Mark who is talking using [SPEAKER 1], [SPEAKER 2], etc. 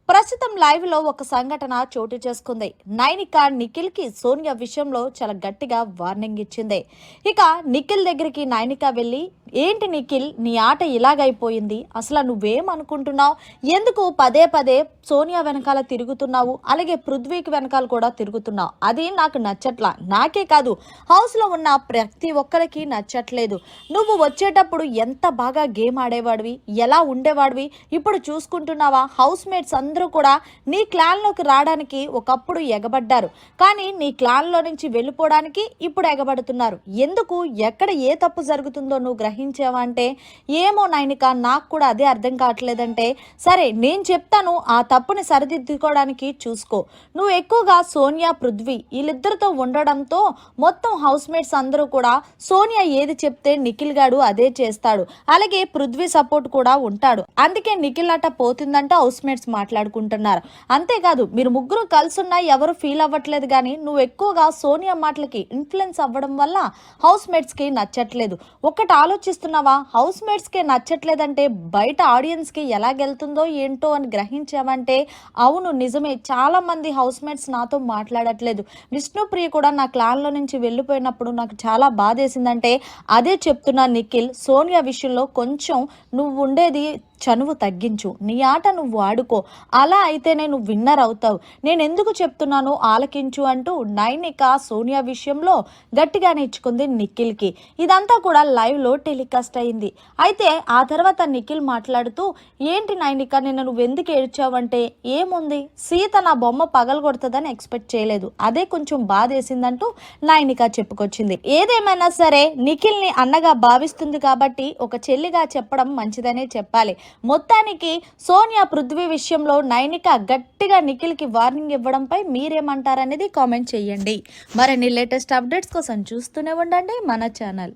[SPEAKER 1] ప్రస్తుతం లైవ్ లో ఒక సంఘటన చోటు చేసుకుంది. నైనిక నిఖిల్ కి సోనియా విషయంలో చాలా గట్టిగా వార్నింగ్ ఇచ్చింది. ఇక నిఖిల్ దగ్గరికి నైనిక వెళ్ళి, ఏంటి నిఖిల్, నీ ఆట ఇలాగైపోయింది, అసలు నువ్వేం అనుకుంటున్నావు, ఎందుకు పదే పదే సోనియా వెనకాల తిరుగుతున్నావు, అలాగే పృథ్వీకి వెనకాల కూడా తిరుగుతున్నావు, అది నాకు నచ్చట్లా, నాకే కాదు హౌస్ లో ఉన్న ప్రతి ఒక్కరికి నచ్చట్లేదు. నువ్వు వచ్చేటప్పుడు ఎంత బాగా గేమ్ ఆడేవాడివి, ఎలా ఉండేవాడివి, ఇప్పుడు చూసుకుంటున్నావా హౌస్ మేట్స్ అందరూ కూడా నీ క్లాన్లోకి రావడానికి ఒకప్పుడు ఎగబడ్డారు, కానీ నీ క్లాన్లో నుంచి వెళ్ళిపోవడానికి ఇప్పుడు ఎగబడుతున్నారు. ఎందుకు, ఎక్కడ ఏ తప్పు జరుగుతుందో నువ్వు గ్రహించావా అంటే, ఏమో నైనిక, నాకు కూడా అదే అర్థం కావట్లేదంటే, సరే నేను చెప్తాను, ఆ తప్పుని సరిదిద్దుకోవడానికి చూసుకో. నువ్వు ఎక్కువగా సోనియా పృథ్వీ వీళ్ళిద్దరితో ఉండడంతో మొత్తం హౌస్ మేట్స్ అందరూ కూడా సోనియా ఏది చెప్తే నిఖిల్ గాడు అదే చేస్తాడు, అలాగే పృథ్వీ సపోర్ట్ కూడా ఉంటాడు, అందుకే నిఖిల్ అట పోతుందంటే హౌస్ మేట్స్ మాట్లాడుకుంటున్నారు. అంతేకాదు, మీరు ముగ్గురు కలుసున్నా ఎవరు ఫీల్ అవ్వట్లేదు, కానీ నువ్వు ఎక్కువగా సోనియా మాటలకి ఇన్ఫ్లుయెన్స్ అవ్వడం వల్ల హౌస్ మేట్స్ కి నచ్చట్లేదు. ఒకటి ఆలోచిస్తున్నావా, హౌస్ మేట్స్ కి నచ్చట్లేదంటే బయట ఆడియన్స్ కి ఎలాగెళ్తుందో ఏంటో అని గ్రహించావంటే, అవును నిజమే, చాలా మంది హౌస్ మేట్స్ నాతో మాట్లాడట్లేదు. విష్ణుప్రియ కూడా నా క్లాన్ లో నుంచి వెళ్ళిపోయినప్పుడు నాకు చాలా బాధేసిందంటే అదే చెప్తున్నా నిఖిల్, సోనియా విషయంలో కొంచెం నువ్వు ఉండేది చనువు తగ్గించు, నీ ఆట నువ్వు ఆడుకో, అలా అయితేనే నువ్వు విన్నర్ అవుతావు, నేను ఎందుకు చెప్తున్నాను ఆలకించు అంటూ నైనిక సోనియా విషయంలో గట్టిగానే ఇచ్చుకుంది నిఖిల్కి. ఇదంతా కూడా లైవ్లో టెలికాస్ట్ అయింది. అయితే ఆ తర్వాత నిఖిల్ మాట్లాడుతూ, ఏంటి నైనిక, నిన్న నువ్వు ఎందుకు ఏడ్చావంటే, ఏముంది, సీత నా బొమ్మ పగలగొడుతుందని ఎక్స్పెక్ట్ చేయలేదు, అదే కొంచెం బాధేసిందంటూ నైనిక చెప్పుకొచ్చింది. ఏదేమైనా సరే నిఖిల్ని అన్నగా భావిస్తుంది కాబట్టి ఒక చెల్లిగా చెప్పడం మంచిదనే చెప్పాలి. మొత్తానికి సోనియా పృథ్వీ విషయంలో నైనిక గట్టిగా నిఖిల్కి వార్నింగ్ ఇవ్వడంపై మీరేమంటారనేది కామెంట్ చేయండి. మరిన్ని లేటెస్ట్ అప్డేట్స్ కోసం చూస్తూనే ఉండండి మన ఛానల్.